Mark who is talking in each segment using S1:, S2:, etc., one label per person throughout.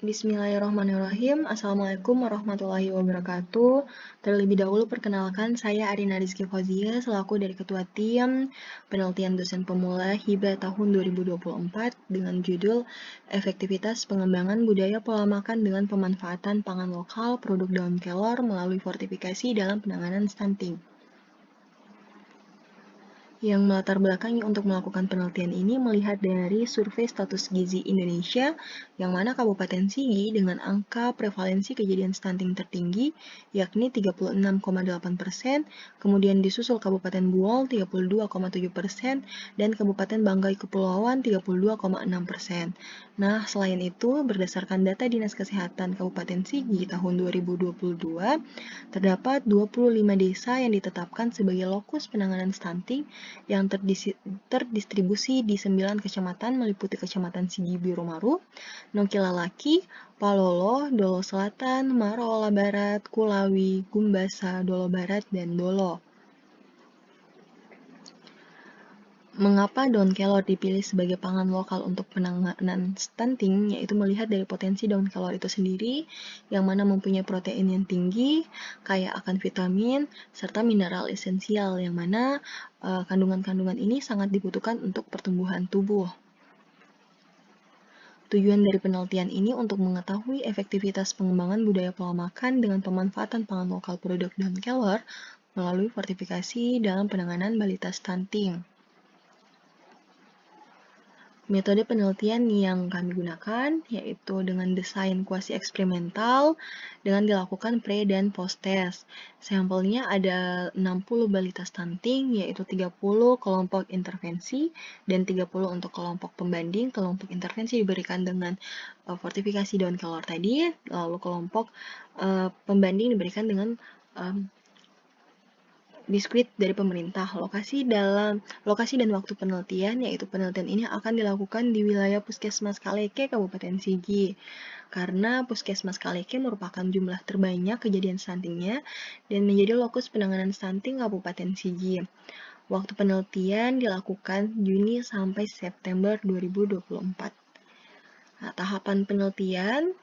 S1: Bismillahirrahmanirrahim. Assalamualaikum warahmatullahi wabarakatuh. Terlebih dahulu perkenalkan, saya Arina Rizky Fauzia selaku dari Ketua Tim Penelitian Dosen Pemula HIBA tahun 2024 dengan judul Efektivitas Pengembangan Budaya Pola Makan dengan Pemanfaatan Pangan Lokal Produk Daun Kelor melalui Fortifikasi dalam Penanganan Stunting. Yang melatar belakangi untuk melakukan penelitian ini melihat dari survei status gizi Indonesia, yang mana Kabupaten Sigi dengan angka prevalensi kejadian stunting tertinggi, yakni 36,8%, kemudian disusul Kabupaten Buol 32,7%, dan Kabupaten Banggai Kepulauan 32,6%. Nah, selain itu, berdasarkan data Dinas Kesehatan Kabupaten Sigi tahun 2022, terdapat 25 desa yang ditetapkan sebagai lokus penanganan stunting yang terdistribusi di 9 kecamatan meliputi Kecamatan Sigi Birumaru, Nongkilalaki, Palolo, Dolo Selatan, Maroola Barat, Kulawi, Gumbasa, Dolo Barat, dan Dolo. Mengapa daun kelor dipilih sebagai pangan lokal untuk penanganan stunting, yaitu melihat dari potensi daun kelor itu sendiri, yang mana mempunyai protein yang tinggi, kaya akan vitamin, serta mineral esensial, yang mana kandungan-kandungan ini sangat dibutuhkan untuk pertumbuhan tubuh. Tujuan dari penelitian ini untuk mengetahui efektivitas pengembangan budaya pola makan dengan pemanfaatan pangan lokal produk daun kelor melalui fortifikasi dalam penanganan balita stunting. Metode penelitian yang kami gunakan yaitu dengan desain kuasi eksperimental dengan dilakukan pre dan post test. Sampelnya ada 60 balita stunting yaitu 30 kelompok intervensi dan 30 untuk kelompok pembanding. Kelompok intervensi diberikan dengan fortifikasi daun kelor tadi, lalu kelompok pembanding diberikan dengan biskuit dari pemerintah. Lokasi dan waktu penelitian, yaitu penelitian ini akan dilakukan di wilayah Puskesmas Kaleke, Kabupaten Sigi. Karena Puskesmas Kaleke merupakan jumlah terbanyak kejadian stuntingnya dan menjadi lokus penanganan stunting Kabupaten Sigi. Waktu penelitian dilakukan Juni sampai September 2024. Nah, tahapan penelitian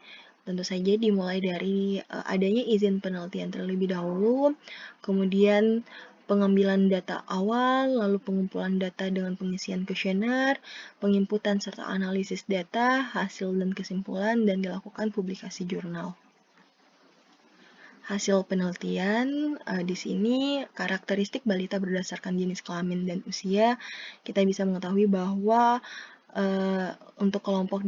S1: tentu saja dimulai dari adanya izin penelitian terlebih dahulu, kemudian pengambilan data awal, lalu pengumpulan data dengan pengisian kuesioner, penginputan serta analisis data, hasil dan kesimpulan, dan dilakukan publikasi jurnal. Hasil penelitian di sini karakteristik balita berdasarkan jenis kelamin dan usia, kita bisa mengetahui bahwa untuk kelompok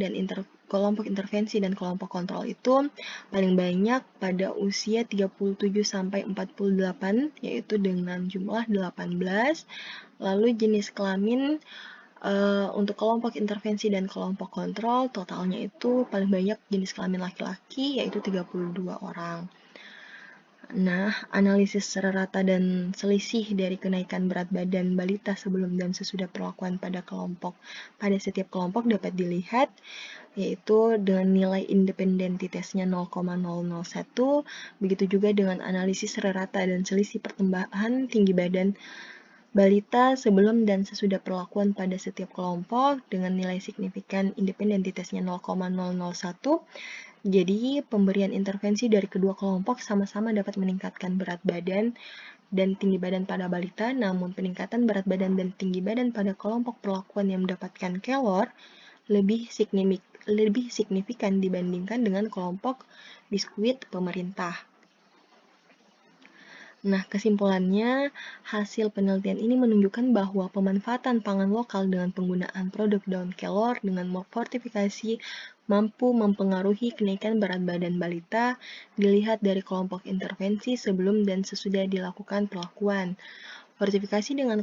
S1: intervensi dan kelompok kontrol itu paling banyak pada usia 37 sampai 48 yaitu dengan jumlah 18. Lalu jenis kelamin untuk kelompok intervensi dan kelompok kontrol totalnya itu paling banyak jenis kelamin laki-laki yaitu 32 orang. Nah, analisis secara rata dan selisih dari kenaikan berat badan balita sebelum dan sesudah perlakuan pada setiap kelompok dapat dilihat, yaitu dengan nilai independentitesnya 0,001, begitu juga dengan analisis secara rata dan selisih pertambahan tinggi badan balita sebelum dan sesudah perlakuan pada setiap kelompok dengan nilai signifikan independentitesnya 0,001. Jadi, pemberian intervensi dari kedua kelompok sama-sama dapat meningkatkan berat badan dan tinggi badan pada balita, namun peningkatan berat badan dan tinggi badan pada kelompok perlakuan yang mendapatkan kelor lebih signifikan dibandingkan dengan kelompok biskuit pemerintah. Nah, kesimpulannya, hasil penelitian ini menunjukkan bahwa pemanfaatan pangan lokal dengan penggunaan produk daun kelor dengan fortifikasi mampu mempengaruhi kenaikan berat badan balita dilihat dari kelompok intervensi sebelum dan sesudah dilakukan perlakuan. Fortifikasi dengan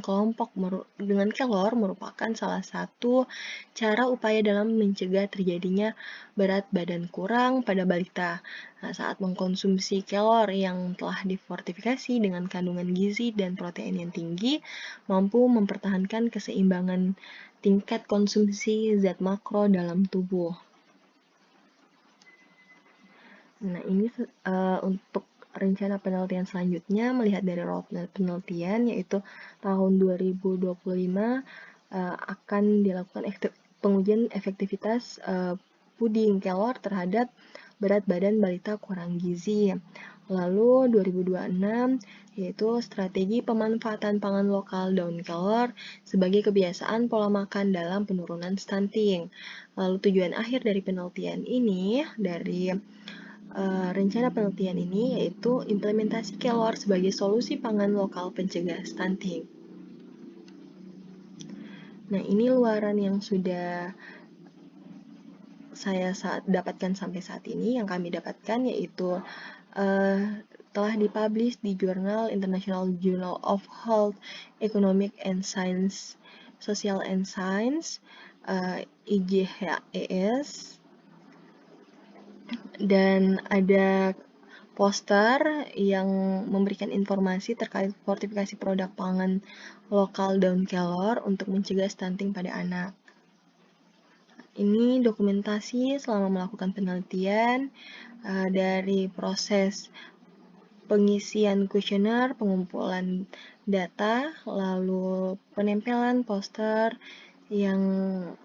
S1: kelor merupakan salah satu cara upaya dalam mencegah terjadinya berat badan kurang pada balita. Nah, saat mengkonsumsi kelor yang telah difortifikasi dengan kandungan gizi dan protein yang tinggi, mampu mempertahankan keseimbangan tingkat konsumsi zat makro dalam tubuh. Nah, ini untuk rencana penelitian selanjutnya melihat dari roadmap penelitian, yaitu tahun 2025 akan dilakukan pengujian efektivitas puding kelor terhadap berat badan balita kurang gizi. Lalu 2026 yaitu strategi pemanfaatan pangan lokal daun kelor sebagai kebiasaan pola makan dalam penurunan stunting. Lalu tujuan akhir dari penelitian ini, dari rencana penelitian ini yaitu implementasi kelor sebagai solusi pangan lokal pencegah stunting. Nah, ini luaran yang sudah saya dapatkan sampai saat ini. Yang kami dapatkan yaitu telah dipublish di jurnal International Journal of Health, Economic and Science, Social and Science, IJHES, dan ada poster yang memberikan informasi terkait fortifikasi produk pangan lokal daun kelor untuk mencegah stunting pada anak. Ini dokumentasi selama melakukan penelitian dari proses pengisian kuesioner, pengumpulan data, lalu penempelan poster yang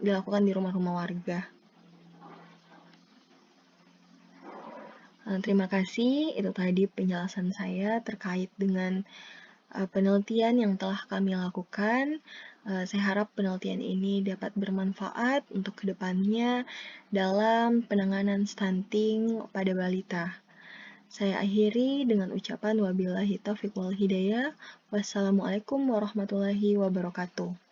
S1: dilakukan di rumah-rumah warga. Terima kasih, itu tadi penjelasan saya terkait dengan penelitian yang telah kami lakukan. Saya harap penelitian ini dapat bermanfaat untuk kedepannya dalam penanganan stunting pada balita. Saya akhiri dengan ucapan wabillahi taufiq wal hidayah. Wassalamualaikum warahmatullahi wabarakatuh.